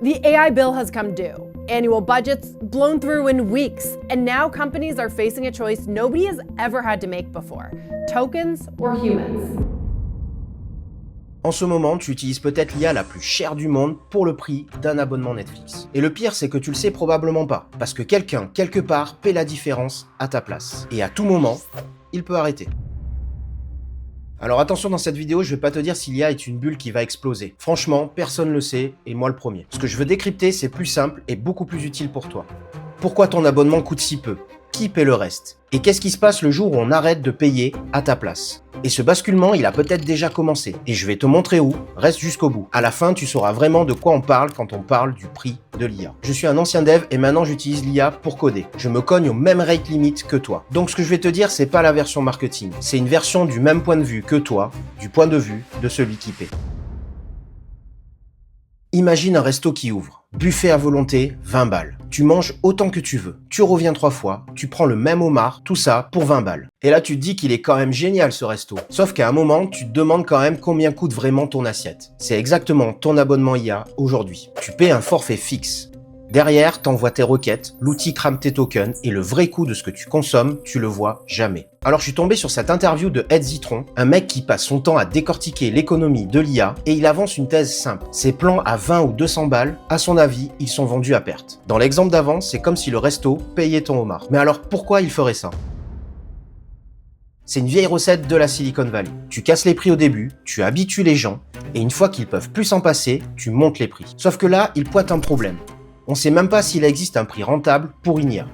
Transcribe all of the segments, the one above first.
The AI bill has come due. Annual budgets blown through in weeks. And now companies are facing a choice nobody has ever had to make before. Tokens or humans? En ce moment, tu utilises peut-être l'IA la plus chère du monde pour le prix d'un abonnement Netflix. Et le pire, c'est que tu le sais probablement pas, parce que quelqu'un, quelque part, paie la différence à ta place. Et à tout moment, il peut arrêter. Alors attention, dans cette vidéo, je vais pas te dire si l'IA est une bulle qui va exploser. Franchement, personne ne le sait, et moi le premier. Ce que je veux décrypter, c'est plus simple et beaucoup plus utile pour toi. Pourquoi ton abonnement coûte si peu? Qui paie le reste? Et qu'est-ce qui se passe le jour où on arrête de payer à ta place? Et ce basculement, il a peut-être déjà commencé. Et je vais te montrer où, reste jusqu'au bout. À la fin, tu sauras vraiment de quoi on parle quand on parle du prix de l'IA. Je suis un ancien dev et maintenant j'utilise l'IA pour coder. Je me cogne au même rate limit que toi. Donc ce que je vais te dire, c'est pas la version marketing. C'est une version du même point de vue que toi, du point de vue de celui qui paie. Imagine un resto qui ouvre. Buffet à volonté, 20 balles. Tu manges autant que tu veux. Tu reviens 3 fois, tu prends le même homard, tout ça pour 20 balles. Et là, tu te dis qu'il est quand même génial ce resto. Sauf qu'à un moment, tu te demandes quand même combien coûte vraiment ton assiette. C'est exactement ton abonnement IA aujourd'hui. Tu paies un forfait fixe. Derrière, t'envoies tes requêtes, l'outil crame tes tokens et le vrai coût de ce que tu consommes, tu le vois jamais. Alors je suis tombé sur cette interview de Ed Zitron, un mec qui passe son temps à décortiquer l'économie de l'IA et il avance une thèse simple. Ses plans à 20 ou 200 balles, à son avis, ils sont vendus à perte. Dans l'exemple d'avant, c'est comme si le resto payait ton homard. Mais alors pourquoi il ferait ça ? C'est une vieille recette de la Silicon Valley. Tu casses les prix au début, tu habitues les gens et une fois qu'ils peuvent plus s'en passer, tu montes les prix. Sauf que là, il pointe un problème. On sait même pas s'il existe un prix rentable pour une IA.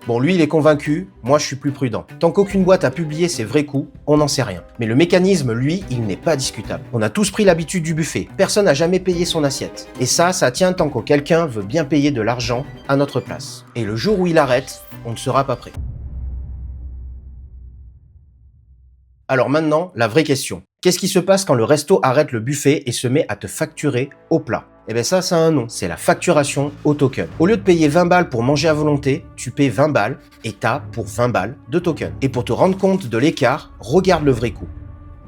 Bon, lui, il est convaincu, moi je suis plus prudent. Tant qu'aucune boîte a publié ses vrais coûts, on n'en sait rien. Mais le mécanisme, lui, il n'est pas discutable. On a tous pris l'habitude du buffet. Personne n'a jamais payé son assiette. Et ça tient tant que quelqu'un veut bien payer de l'argent à notre place. Et le jour où il arrête, on ne sera pas prêt. Alors maintenant, la vraie question. Qu'est-ce qui se passe quand le resto arrête le buffet et se met à te facturer au plat? Eh bien ça a un nom, c'est la facturation au token. Au lieu de payer 20 balles pour manger à volonté, tu payes 20 balles et t'as pour 20 balles de token. Et pour te rendre compte de l'écart, regarde le vrai coût.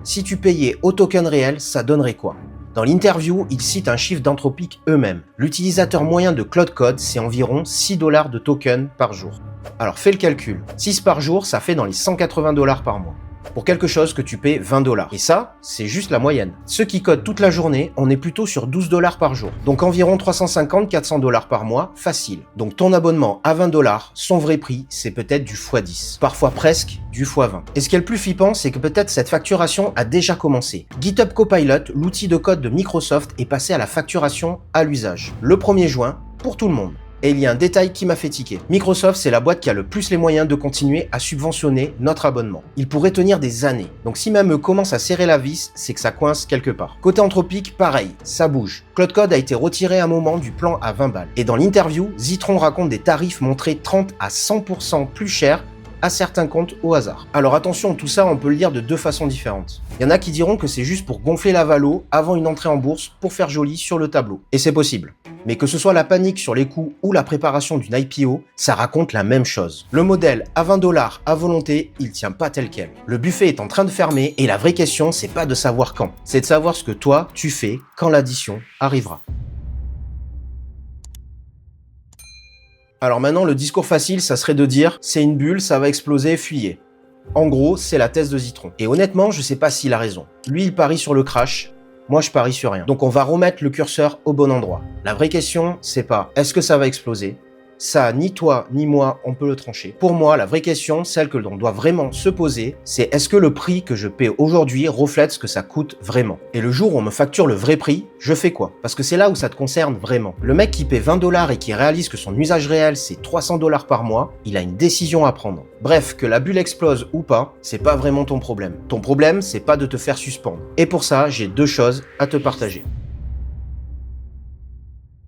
Si tu payais au token réel, ça donnerait quoi? Dans l'interview, ils citent un chiffre d'Anthropic eux-mêmes. L'utilisateur moyen de Claude Code, c'est environ 6 $ de token par jour. Alors fais le calcul. 6 par jour, ça fait dans les 180 $ par mois. Pour quelque chose que tu paies 20 $. Et ça, c'est juste la moyenne. Ceux qui codent toute la journée, on est plutôt sur 12 $ par jour. Donc environ 350-400 $ par mois, facile. Donc ton abonnement à 20 $, son vrai prix, c'est peut-être du x10. Parfois presque du x20. Et ce qui est le plus flippant, c'est que peut-être cette facturation a déjà commencé. GitHub Copilot, l'outil de code de Microsoft, est passé à la facturation à l'usage. Le 1er juin, pour tout le monde. Et il y a un détail qui m'a fait tiquer. Microsoft, c'est la boîte qui a le plus les moyens de continuer à subventionner notre abonnement. Il pourrait tenir des années. Donc si même eux commencent à serrer la vis, c'est que ça coince quelque part. Côté Anthropic, pareil, ça bouge. Claude Code a été retiré à un moment du plan à 20 balles. Et dans l'interview, Zitron raconte des tarifs montrés 30 à 100% plus chers à certains comptes au hasard. Alors attention, tout ça on peut le lire de deux façons différentes. Il y en a qui diront que c'est juste pour gonfler la valo avant une entrée en bourse pour faire joli sur le tableau. Et c'est possible. Mais que ce soit la panique sur les coûts ou la préparation d'une IPO, ça raconte la même chose. Le modèle à 20 $ à volonté, il tient pas tel quel. Le buffet est en train de fermer et la vraie question, c'est pas de savoir quand. C'est de savoir ce que toi, tu fais quand l'addition arrivera. Alors maintenant, le discours facile, ça serait de dire « c'est une bulle, ça va exploser, fuyez ». En gros, c'est la thèse de Zitron. Et honnêtement, je sais pas s'il a raison. Lui, il parie sur le crash, moi je parie sur rien. Donc on va remettre le curseur au bon endroit. La vraie question, c'est pas « est-ce que ça va exploser ?» Ça, ni toi, ni moi, on peut le trancher. Pour moi, la vraie question, celle que l'on doit vraiment se poser, c'est est-ce que le prix que je paie aujourd'hui reflète ce que ça coûte vraiment? Et le jour où on me facture le vrai prix, je fais quoi? Parce que c'est là où ça te concerne vraiment. Le mec qui paie 20 $ et qui réalise que son usage réel, c'est 300 $ par mois, il a une décision à prendre. Bref, que la bulle explose ou pas, c'est pas vraiment ton problème. Ton problème, c'est pas de te faire suspendre. Et pour ça, j'ai deux choses à te partager.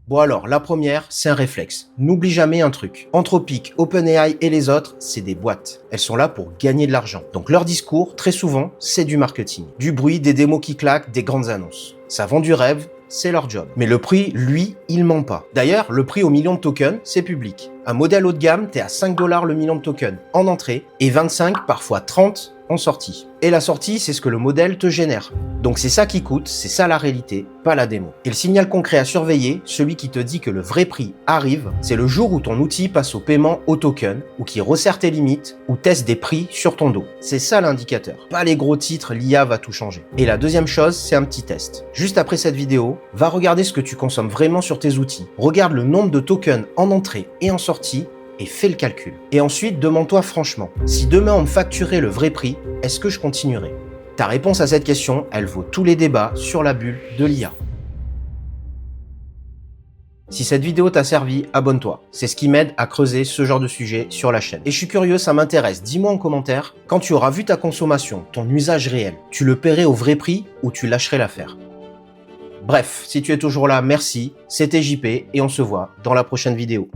Bon alors, la première, c'est un réflexe. N'oublie jamais un truc. Anthropic, OpenAI et les autres, c'est des boîtes. Elles sont là pour gagner de l'argent. Donc leur discours, très souvent, c'est du marketing. Du bruit, des démos qui claquent, des grandes annonces. Ça vend du rêve, c'est leur job. Mais le prix, lui, il ment pas. D'ailleurs, le prix au million de tokens, c'est public. Un modèle haut de gamme, t'es à 5 $ le million de tokens en entrée et 25, parfois 30 en sortie. Et la sortie, c'est ce que le modèle te génère. Donc c'est ça qui coûte, c'est ça la réalité, pas la démo. Et le signal concret à surveiller, celui qui te dit que le vrai prix arrive, c'est le jour où ton outil passe au paiement au token, ou qui resserre tes limites, ou teste des prix sur ton dos. C'est ça l'indicateur. Pas les gros titres, l'IA va tout changer. Et la deuxième chose, c'est un petit test. Juste après cette vidéo, va regarder ce que tu consommes vraiment sur tes outils. Regarde le nombre de tokens en entrée et en sortie, et fais le calcul. Et ensuite, demande-toi franchement, si demain on me facturait le vrai prix, est-ce que je continuerai? Ta réponse à cette question, elle vaut tous les débats sur la bulle de l'IA. Si cette vidéo t'a servi, abonne-toi. C'est ce qui m'aide à creuser ce genre de sujet sur la chaîne. Et je suis curieux, ça m'intéresse. Dis-moi en commentaire, quand tu auras vu ta consommation, ton usage réel, tu le paierais au vrai prix ou tu lâcherais l'affaire? Bref, si tu es toujours là, merci. C'était JP et on se voit dans la prochaine vidéo.